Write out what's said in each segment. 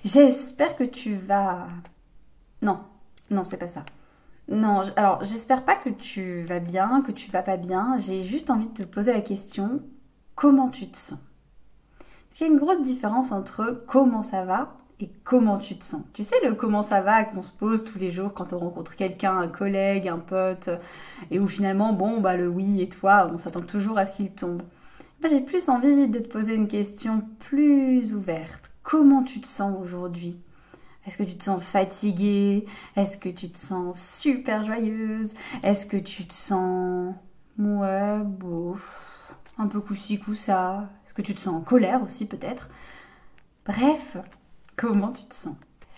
J'espère que tu vas... Non, non, c'est pas ça. Non, alors j'espère pas que tu vas bien, que tu vas pas bien. J'ai juste envie de te poser la question, comment tu te sens? Parce qu'il y a une grosse différence entre comment ça va et comment tu te sens. Tu sais, le comment ça va qu'on se pose tous les jours quand on rencontre quelqu'un, un collègue, un pote, et où finalement, bon, bah le oui et toi, on s'attend toujours à ce qu'il tombe. Moi, j'ai plus envie de te poser une question plus ouverte. Comment tu te sens aujourd'hui? Est-ce que tu te sens fatiguée? Est-ce que tu te sens super joyeuse? Est-ce que tu te sens... Ouais, bof, un peu coup-ci, coup-ça. Est-ce que tu te sens en colère aussi peut-être? Bref, comment tu te sens?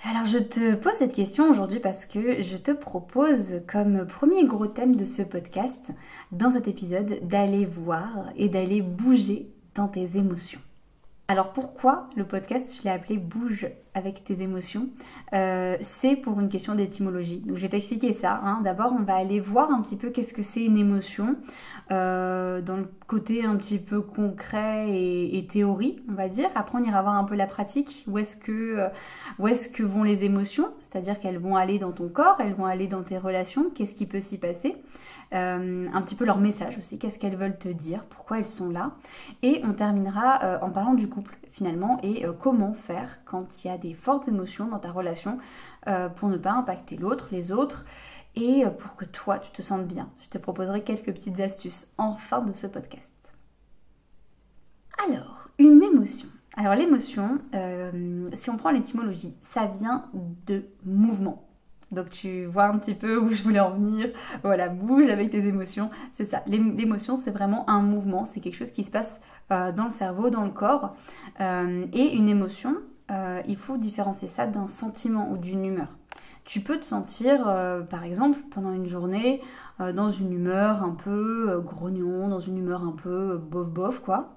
Alors je te pose cette question aujourd'hui parce que je te propose comme premier gros thème de ce podcast, dans cet épisode, d'aller voir et d'aller bouger dans tes émotions. Alors pourquoi le podcast, je l'ai appelé Bouge avec tes émotions? C'est pour une question d'étymologie. Donc je vais t'expliquer ça. D'abord, on va aller voir un petit peu qu'est-ce que c'est une émotion, dans le côté un petit peu concret et théorie, on va dire. Après, on ira voir un peu la pratique. Où est-ce que vont les émotions? C'est-à-dire qu'elles vont aller dans ton corps, elles vont aller dans tes relations. Qu'est-ce qui peut s'y passer? Un petit peu leur message aussi, qu'est-ce qu'elles veulent te dire, pourquoi elles sont là. Et on terminera en parlant du couple finalement et comment faire quand il y a des fortes émotions dans ta relation pour ne pas impacter l'autre, les autres et pour que toi tu te sentes bien. Je te proposerai quelques petites astuces en fin de ce podcast. Alors, une émotion. Alors l'émotion, si on prend l'étymologie, ça vient de mouvement. Donc tu vois un petit peu où je voulais en venir. Voilà, bouge avec tes émotions. C'est ça. L'émotion, c'est vraiment un mouvement. C'est quelque chose qui se passe dans le cerveau, dans le corps. Et une émotion, il faut différencier ça d'un sentiment ou d'une humeur. Tu peux te sentir, par exemple, pendant une journée, dans une humeur un peu grognon, dans une humeur un peu bof-bof, quoi.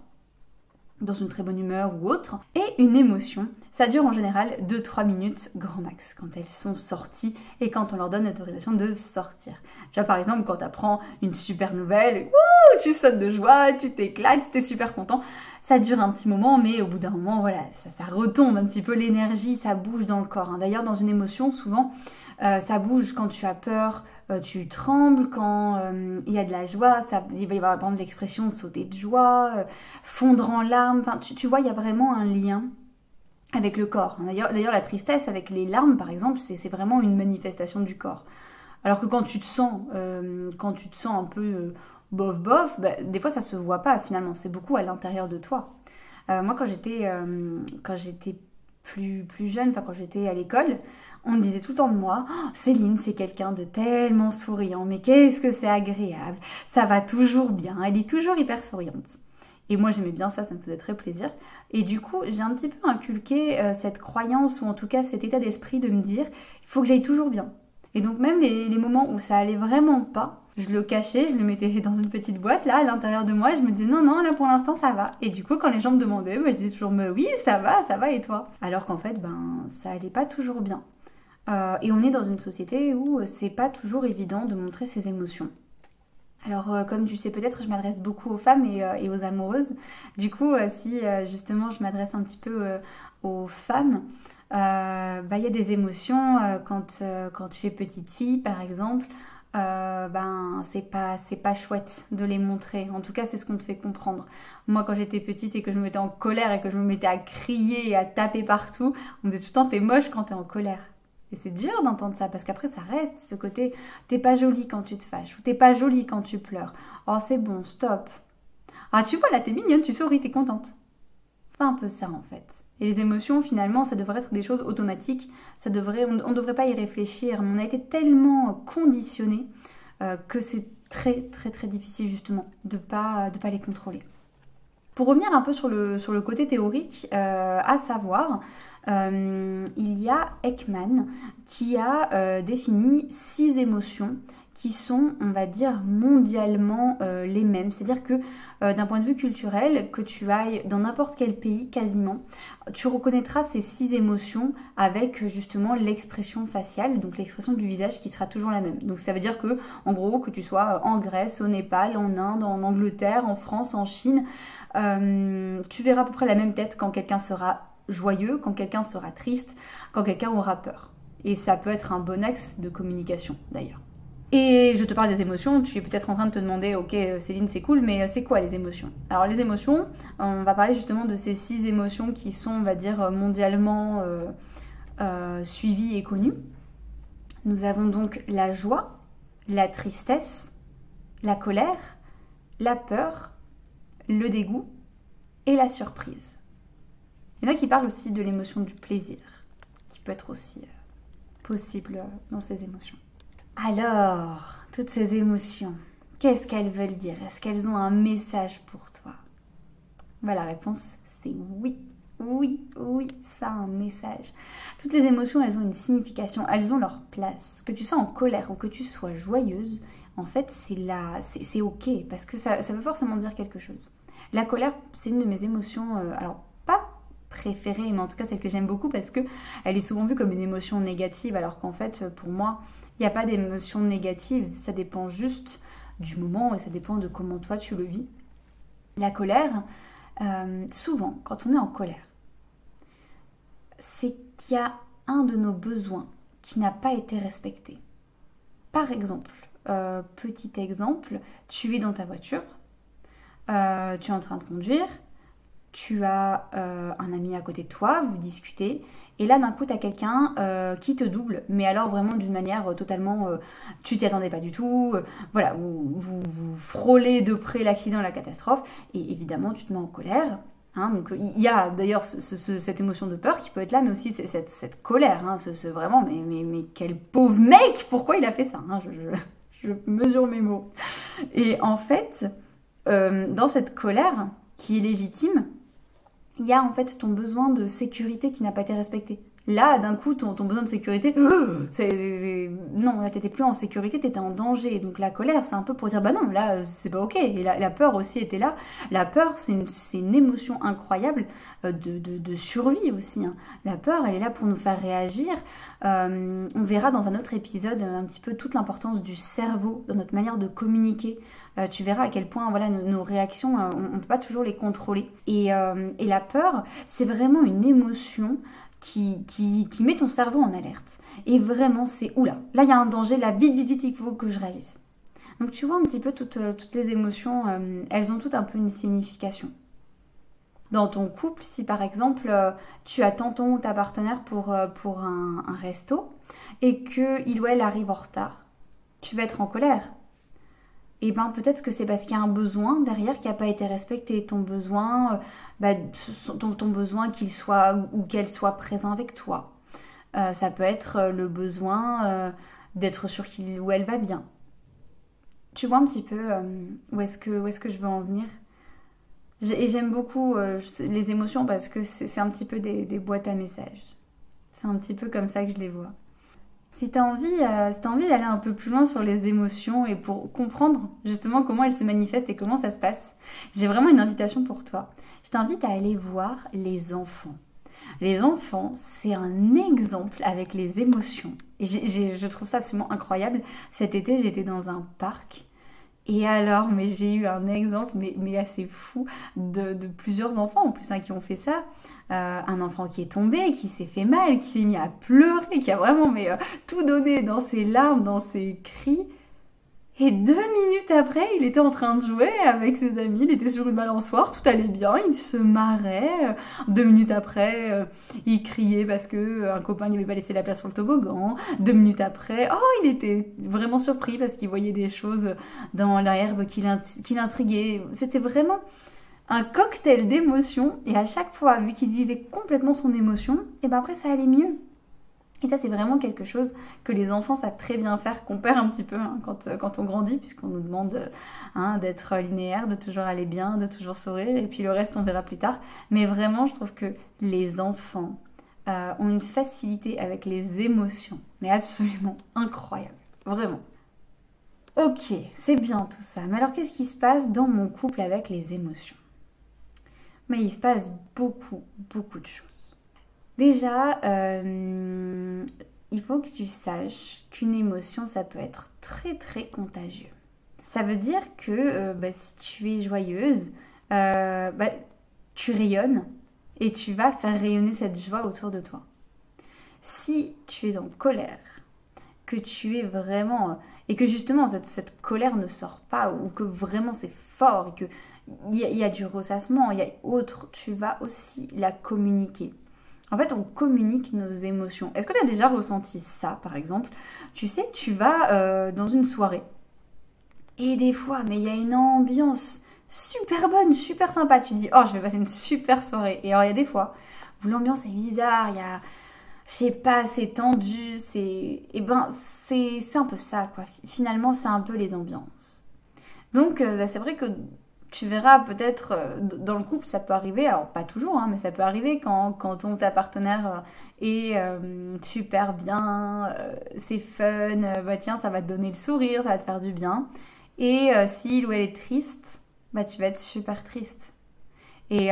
Dans une très bonne humeur ou autre. Et une émotion, ça dure en général 2-3 minutes grand max quand elles sont sorties et quand on leur donne l'autorisation de sortir. Tu vois, par exemple, quand tu apprends une super nouvelle, tu sautes de joie, tu t'éclates, t'es super content. Ça dure un petit moment, mais au bout d'un moment, voilà, ça retombe un petit peu l'énergie, ça bouge dans le corps. D'ailleurs, dans une émotion, souvent, ça bouge quand tu as peur, tu trembles, quand il y a de la joie, il va y avoir par exemple l'expression sauter de joie, fondre en larmes, enfin tu vois, il y a vraiment un lien avec le corps. D'ailleurs la tristesse avec les larmes par exemple, c'est vraiment une manifestation du corps. Alors que quand tu te sens un peu bof bof, bah, des fois ça se voit pas finalement, c'est beaucoup à l'intérieur de toi. Moi quand j'étais plus jeune, enfin quand j'étais à l'école, on me disait tout le temps de moi, oh, Céline c'est quelqu'un de tellement souriant, mais qu'est-ce que c'est agréable, ça va toujours bien, elle est toujours hyper souriante. Et moi j'aimais bien ça, ça me faisait très plaisir. Et du coup j'ai un petit peu inculqué cette croyance, ou en tout cas cet état d'esprit de me dire, il faut que j'aille toujours bien. Et donc même les moments où ça allait vraiment pas, je le cachais, je le mettais dans une petite boîte là à l'intérieur de moi et je me disais non là pour l'instant ça va. Et du coup quand les gens me demandaient, je disais toujours mais oui ça va et toi? Alors qu'en fait ça allait pas toujours bien. Et on est dans une société où c'est pas toujours évident de montrer ses émotions. Alors comme tu sais peut-être, je m'adresse beaucoup aux femmes et aux amoureuses. Du coup si justement je m'adresse un petit peu aux femmes, il y a des émotions quand tu es petite fille par exemple. C'est pas chouette de les montrer. En tout cas, c'est ce qu'on te fait comprendre. Moi, quand j'étais petite et que je me mettais en colère et que je me mettais à crier et à taper partout, on me disait tout le temps t'es moche quand t'es en colère. Et c'est dur d'entendre ça parce qu'après ça reste ce côté t'es pas jolie quand tu te fâches ou t'es pas jolie quand tu pleures. Oh c'est bon, stop. Ah tu vois là t'es mignonne, tu souris, t'es contente. C'est un peu ça en fait. Et les émotions finalement ça devrait être des choses automatiques. On ne devrait pas y réfléchir. Mais on a été tellement conditionnés que c'est très très très difficile justement de pas les contrôler. Pour revenir un peu sur le côté théorique, à savoir, il y a Ekman qui a défini 6 émotions qui sont, on va dire, mondialement les mêmes. C'est-à-dire que d'un point de vue culturel, que tu ailles dans n'importe quel pays quasiment, tu reconnaîtras ces 6 émotions avec justement l'expression faciale, donc l'expression du visage qui sera toujours la même. Donc ça veut dire que, en gros, que tu sois en Grèce, au Népal, en Inde, en Angleterre, en France, en Chine, tu verras à peu près la même tête quand quelqu'un sera joyeux, quand quelqu'un sera triste, quand quelqu'un aura peur. Et ça peut être un bon axe de communication d'ailleurs. Et je te parle des émotions, tu es peut-être en train de te demander, ok Céline c'est cool, mais c'est quoi les émotions? Alors les émotions, on va parler justement de ces 6 émotions qui sont, on va dire, mondialement suivies et connues. Nous avons donc la joie, la tristesse, la colère, la peur, le dégoût et la surprise. Il y en a qui parlent aussi de l'émotion du plaisir, qui peut être aussi possible dans ces émotions. Alors, toutes ces émotions, qu'est-ce qu'elles veulent dire? Est-ce qu'elles ont un message pour toi? La réponse, c'est oui. Oui, ça a un message. Toutes les émotions, elles ont une signification, elles ont leur place. Que tu sois en colère ou que tu sois joyeuse, en fait, c'est ok, parce que ça veut forcément dire quelque chose. La colère, c'est une de mes émotions, alors pas préférée, mais en tout cas celle que j'aime beaucoup, parce que elle est souvent vue comme une émotion négative, alors qu'en fait, pour moi, il n'y a pas d'émotion négative, ça dépend juste du moment et ça dépend de comment toi tu le vis. La colère, souvent, quand on est en colère, c'est qu'il y a un de nos besoins qui n'a pas été respecté. Par exemple, petit exemple, tu es dans ta voiture, tu es en train de conduire, tu as un ami à côté de toi, vous discutez, et là d'un coup tu as quelqu'un qui te double, mais alors vraiment d'une manière totalement, tu t'y attendais pas du tout, vous frôlez de près l'accident, la catastrophe, et évidemment tu te mets en colère. Donc il y a d'ailleurs cette émotion de peur qui peut être là, mais aussi cette colère, vraiment, mais quel pauvre mec, pourquoi il a fait ça, je mesure mes mots. Et en fait, dans cette colère qui est légitime, il y a en fait ton besoin de sécurité qui n'a pas été respecté. Là, d'un coup, ton besoin de sécurité, non, là, t'étais plus en sécurité, t'étais en danger. Donc la colère, c'est un peu pour dire, bah non, là, c'est pas ok. Et la peur aussi était là. La peur, c'est une émotion incroyable de survie aussi. La peur, elle est là pour nous faire réagir. On verra dans un autre épisode un petit peu toute l'importance du cerveau, dans notre manière de communiquer. Tu verras à quel point nos réactions, on ne peut pas toujours les contrôler. Et la peur, c'est vraiment une émotion qui met ton cerveau en alerte. Et vraiment, c'est oula, là il y a un danger, là vite, il faut que je réagisse. Donc tu vois un petit peu toutes les émotions, elles ont toutes un peu une signification. Dans ton couple, si par exemple tu attends ton ou ta partenaire pour un resto et qu'il ou elle arrive en retard, tu vas être en colère. Et ben peut-être que c'est parce qu'il y a un besoin derrière qui n'a pas été respecté. Ton besoin, ton besoin qu'il soit ou qu'elle soit présent avec toi. Ça peut être le besoin d'être sûr qu'il ou elle va bien. Tu vois un petit peu où est-ce que je veux en venir? Et j'aime beaucoup les émotions parce que c'est un petit peu des boîtes à messages. C'est un petit peu comme ça que je les vois. Si tu as envie d'aller un peu plus loin sur les émotions et pour comprendre justement comment elles se manifestent et comment ça se passe, j'ai vraiment une invitation pour toi. Je t'invite à aller voir les enfants. Les enfants, c'est un exemple avec les émotions. Et je trouve ça absolument incroyable. Cet été, j'étais dans un parc. Et alors, mais j'ai eu un exemple, mais assez fou, de plusieurs enfants en plus qui ont fait ça. Un enfant qui est tombé, qui s'est fait mal, qui s'est mis à pleurer, qui a vraiment tout donné dans ses larmes, dans ses cris. Et 2 minutes après, il était en train de jouer avec ses amis, il était sur une balançoire, tout allait bien, il se marrait. 2 minutes après, il criait parce que un copain n'avait pas laissé la place sur le toboggan. 2 minutes après, il était vraiment surpris parce qu'il voyait des choses dans l'herbe qui l'intriguaient. C'était vraiment un cocktail d'émotions et à chaque fois, vu qu'il vivait complètement son émotion, et ben après ça allait mieux. Et ça, c'est vraiment quelque chose que les enfants savent très bien faire, qu'on perd un petit peu quand on grandit, puisqu'on nous demande d'être linéaire, de toujours aller bien, de toujours sourire, et puis le reste, on verra plus tard. Mais vraiment, je trouve que les enfants ont une facilité avec les émotions, mais absolument incroyable, vraiment. Ok, c'est bien tout ça, mais alors qu'est-ce qui se passe dans mon couple avec les émotions? Mais il se passe beaucoup de choses. Déjà, il faut que tu saches qu'une émotion, ça peut être très très contagieux. Ça veut dire que si tu es joyeuse, tu rayonnes et tu vas faire rayonner cette joie autour de toi. Si tu es en colère, que tu es vraiment... et que justement cette colère ne sort pas, ou que vraiment c'est fort, et qu'il y a du ressassement, il y a autre, tu vas aussi la communiquer. En fait, on communique nos émotions. Est-ce que tu as déjà ressenti ça, par exemple? Tu sais, tu vas dans une soirée, et des fois, mais il y a une ambiance super bonne, super sympa. Tu dis, oh, je vais passer une super soirée. Et alors, il y a des fois où l'ambiance est bizarre, il y a... je sais pas, c'est tendu, c'est... eh ben, c'est un peu ça, quoi. Finalement, c'est un peu les ambiances. Donc, c'est vrai que tu verras peut-être dans le couple, ça peut arriver, alors pas toujours, hein, mais ça peut arriver quand ta partenaire est super bien, c'est fun, bah tiens, ça va te donner le sourire, ça va te faire du bien. Et s'il ou elle est triste, bah tu vas être super triste. Et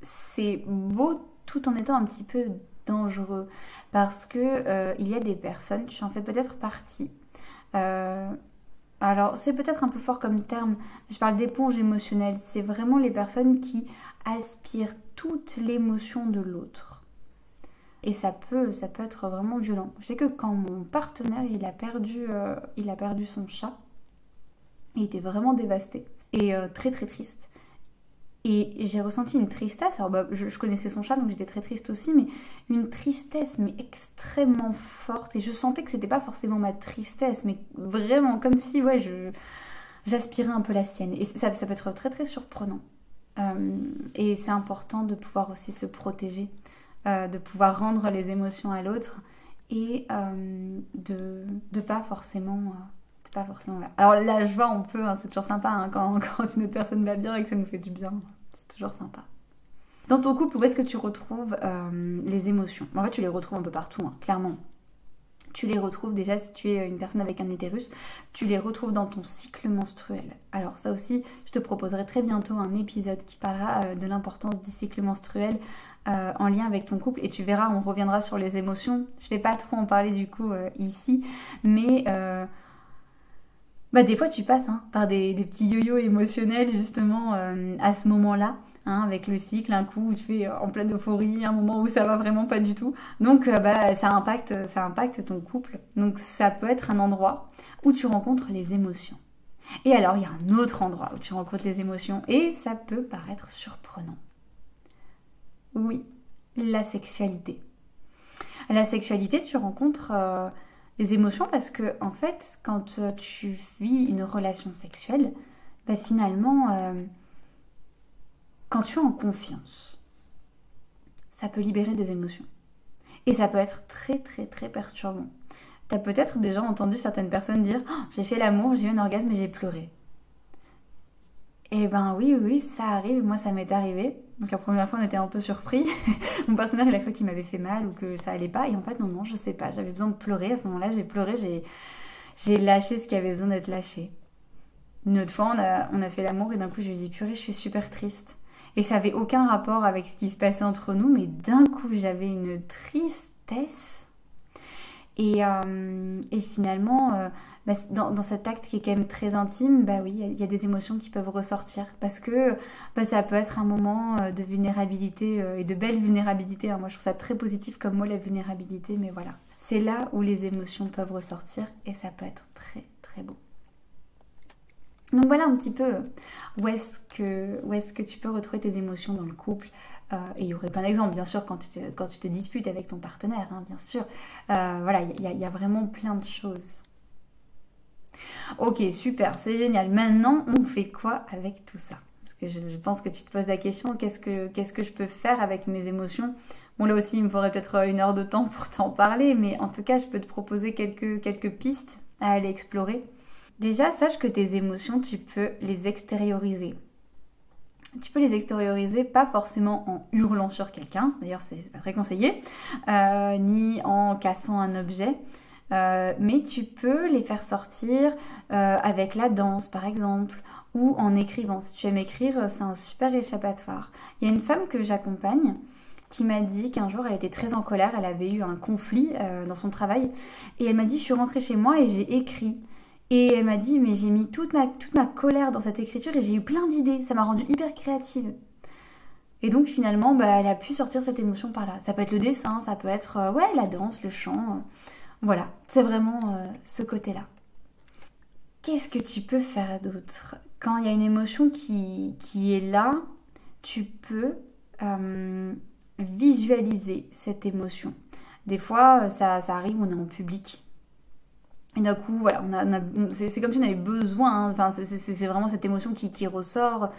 c'est beau tout en étant un petit peu dangereux parce que il y a des personnes, tu en fais peut-être partie. Alors c'est peut-être un peu fort comme terme, mais je parle d'éponge émotionnelle. C'est vraiment les personnes qui aspirent toute l'émotion de l'autre. Et ça peut être vraiment violent. Je sais que quand mon partenaire il a perdu son chat, il était vraiment dévasté et très très triste. Et j'ai ressenti une tristesse, alors je connaissais son chat donc j'étais très triste aussi, mais une tristesse mais extrêmement forte, et je sentais que c'était pas forcément ma tristesse, mais vraiment comme si j'aspirais un peu la sienne, et ça peut être très très surprenant. Et c'est important de pouvoir aussi se protéger, de pouvoir rendre les émotions à l'autre, et de pas forcément... c'est pas forcément là. Alors la joie, on peut, hein, c'est toujours sympa hein, quand une autre personne va bien et que ça nous fait du bien. C'est toujours sympa. Dans ton couple, où est-ce que tu retrouves les émotions? En fait, tu les retrouves un peu partout, hein, clairement. Tu les retrouves déjà si tu es une personne avec un utérus, tu les retrouves dans ton cycle menstruel. Alors ça aussi, je te proposerai très bientôt un épisode qui parlera de l'importance du cycle menstruel en lien avec ton couple, et tu verras, on reviendra sur les émotions. Je vais pas trop en parler du coup ici, mais... des fois tu passes par des petits yo-yo émotionnels justement à ce moment-là, hein, avec le cycle, un coup où tu fais en pleine euphorie, un moment où ça va vraiment pas du tout. Donc ça impacte ton couple. Donc ça peut être un endroit où tu rencontres les émotions. Et alors il y a un autre endroit où tu rencontres les émotions et ça peut paraître surprenant. Oui, la sexualité. La sexualité, tu rencontres... les émotions, parce que en fait, quand tu vis une relation sexuelle, finalement, quand tu es en confiance, ça peut libérer des émotions. Et ça peut être très très très perturbant. Tu as peut-être déjà entendu certaines personnes dire oh, « j'ai fait l'amour, j'ai eu un orgasme et j'ai pleuré ». Eh ben oui, ça arrive, moi ça m'est arrivé. Donc la première fois on était un peu surpris. Mon partenaire il a cru qu'il m'avait fait mal ou que ça allait pas. Et en fait non, je sais pas, j'avais besoin de pleurer. À ce moment-là j'ai pleuré, j'ai lâché ce qui avait besoin d'être lâché. Une autre fois on a fait l'amour et d'un coup je lui ai dit purée je suis super triste. Et ça avait aucun rapport avec ce qui se passait entre nous, mais d'un coup j'avais une tristesse. Et finalement... dans cet acte qui est quand même très intime, oui, il y a des émotions qui peuvent ressortir parce que ça peut être un moment de vulnérabilité et de belle vulnérabilité. Moi, je trouve ça très positif comme mot, la vulnérabilité, mais voilà. C'est là où les émotions peuvent ressortir et ça peut être très, très beau. Donc voilà un petit peu où est-ce que tu peux retrouver tes émotions dans le couple. Et il y aurait plein d'exemples, bien sûr, quand tu te disputes avec ton partenaire, hein, bien sûr. Voilà, il y a vraiment plein de choses. Ok, super, c'est génial. Maintenant, on fait quoi avec tout ça? Parce que je pense que tu te poses la question, qu'est-ce que je peux faire avec mes émotions? Bon, là aussi, il me faudrait peut-être 1 heure de temps pour t'en parler, mais en tout cas, je peux te proposer quelques pistes à aller explorer. Déjà, sache que tes émotions, tu peux les extérioriser. Tu peux les extérioriser pas forcément en hurlant sur quelqu'un, d'ailleurs c'est pas très conseillé, ni en cassant un objet, mais tu peux les faire sortir avec la danse par exemple, ou en écrivant. Si tu aimes écrire, c'est un super échappatoire. Il y a une femme que j'accompagne qui m'a dit qu'un jour elle était très en colère, elle avait eu un conflit dans son travail, et elle m'a dit je suis rentrée chez moi et j'ai écrit. Et elle m'a dit, mais j'ai mis toute ma colère dans cette écriture et j'ai eu plein d'idées. Ça m'a rendue hyper créative. Et donc finalement, elle a pu sortir cette émotion par là. Ça peut être le dessin, ça peut être la danse, le chant. Voilà, c'est vraiment ce côté-là. Qu'est-ce que tu peux faire d'autre? Quand il y a une émotion qui est là, tu peux visualiser cette émotion. Des fois, ça arrive, on est en public. Et d'un coup, voilà, c'est comme si on avait besoin. Hein. Enfin, c'est vraiment cette émotion qui ressort.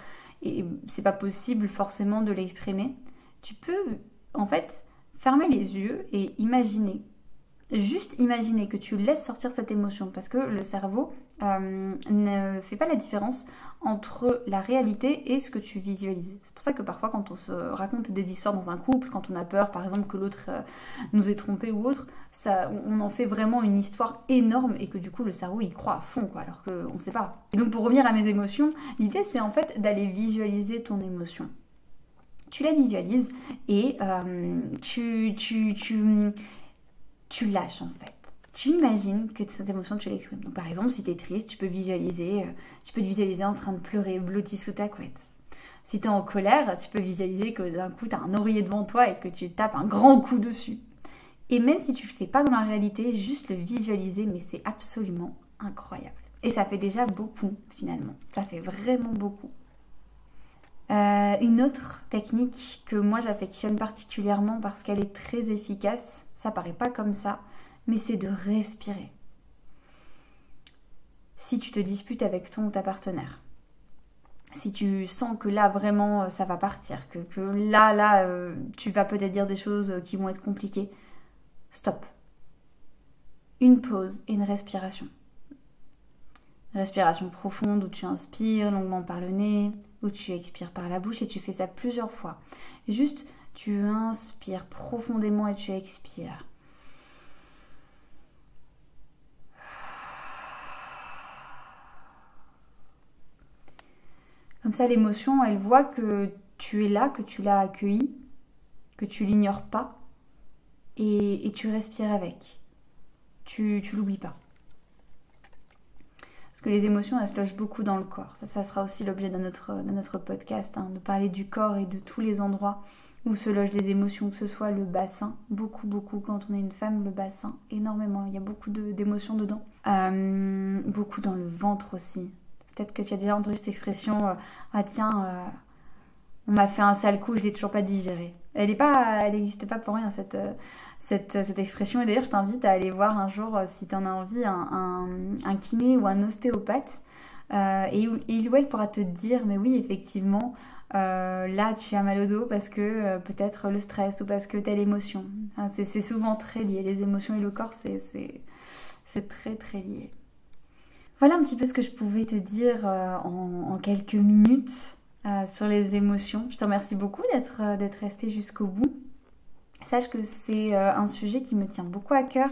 Et c'est pas possible forcément de l'exprimer. Tu peux, en fait, fermer les yeux et imaginer. Juste imaginer que tu laisses sortir cette émotion parce que le cerveau ne fait pas la différence entre la réalité et ce que tu visualises. C'est pour ça que parfois quand on se raconte des histoires dans un couple, quand on a peur par exemple que l'autre nous ait trompé ou autre, on en fait vraiment une histoire énorme et que du coup le cerveau il croit à fond quoi, alors qu'on ne sait pas. Et donc pour revenir à mes émotions, l'idée c'est en fait d'aller visualiser ton émotion. Tu la visualises et tu lâches en fait. Tu imagines que cette émotion, tu l'exprimes. Donc par exemple, si tu es triste, tu peux te visualiser en train de pleurer, blotti sous ta couette. Si tu es en colère, tu peux visualiser que d'un coup, tu as un oreiller devant toi et que tu tapes un grand coup dessus. Et même si tu le fais pas dans la réalité, juste le visualiser, mais c'est absolument incroyable. Et ça fait déjà beaucoup finalement. Ça fait vraiment beaucoup. Une autre technique que moi j'affectionne particulièrement parce qu'elle est très efficace, ça paraît pas comme ça, mais c'est de respirer. Si tu te disputes avec ton ou ta partenaire, si tu sens que là vraiment ça va partir, que là tu vas peut-être dire des choses qui vont être compliquées, stop. Une pause et une respiration. Respiration profonde où tu inspires longuement par le nez, où tu expires par la bouche et tu fais ça plusieurs fois. Juste, tu inspires profondément et tu expires. Comme ça, l'émotion, elle voit que tu es là, que tu l'as accueillie, que tu l'ignores pas et tu respires avec. Tu l'oublies pas. Parce que les émotions, elles se logent beaucoup dans le corps. Ça sera aussi l'objet de notre podcast, de parler du corps et de tous les endroits où se logent les émotions, que ce soit le bassin, beaucoup, quand on est une femme, le bassin, énormément, il y a beaucoup d'émotions dedans. Beaucoup dans le ventre aussi. Peut-être que tu as déjà entendu cette expression, on m'a fait un sale coup, je l'ai toujours pas digéré. Elle n'existait pas pour rien, cette expression. Et d'ailleurs, je t'invite à aller voir un jour, si tu en as envie, un kiné ou un ostéopathe. Et où elle pourra te dire, mais oui, effectivement, là, tu as mal au dos parce que peut-être le stress ou parce que telle émotion. C'est souvent très lié. Les émotions et le corps, c'est très, très lié. Voilà un petit peu ce que je pouvais te dire en quelques minutes sur les émotions. Je te remercie beaucoup d'être resté jusqu'au bout. Sache que c'est un sujet qui me tient beaucoup à cœur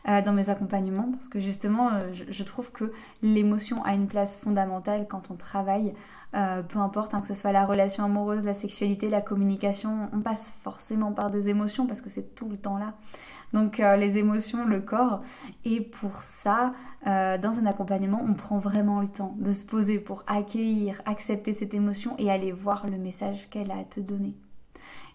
dans mes accompagnements parce que justement, je trouve que l'émotion a une place fondamentale quand on travaille. Peu importe, que ce soit la relation amoureuse, la sexualité, la communication, on passe forcément par des émotions parce que c'est tout le temps là. Donc les émotions, le corps. Et pour ça, dans un accompagnement, on prend vraiment le temps de se poser pour accueillir, accepter cette émotion et aller voir le message qu'elle a à te donner.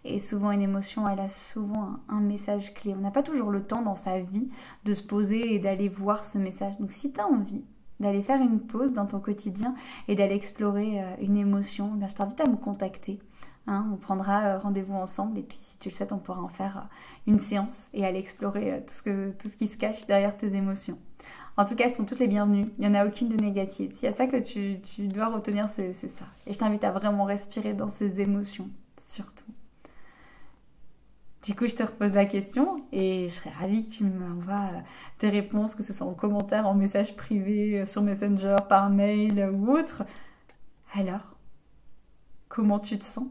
Et souvent, une émotion, elle a souvent un message clé. On n'a pas toujours le temps dans sa vie de se poser et d'aller voir ce message. Donc si tu as envie d'aller faire une pause dans ton quotidien et d'aller explorer une émotion, eh bien, je t'invite à me contacter. On prendra rendez-vous ensemble et puis si tu le souhaites, on pourra en faire une séance et aller explorer tout ce qui se cache derrière tes émotions. En tout cas, elles sont toutes les bienvenues. Il n'y en a aucune de négative. S'il y a ça que tu dois retenir, c'est ça. Et je t'invite à vraiment respirer dans ces émotions, surtout. Du coup, je te repose la question et je serais ravie que tu m'envoies tes réponses, que ce soit en commentaire, en message privé, sur Messenger, par mail ou autre. Alors, comment tu te sens ?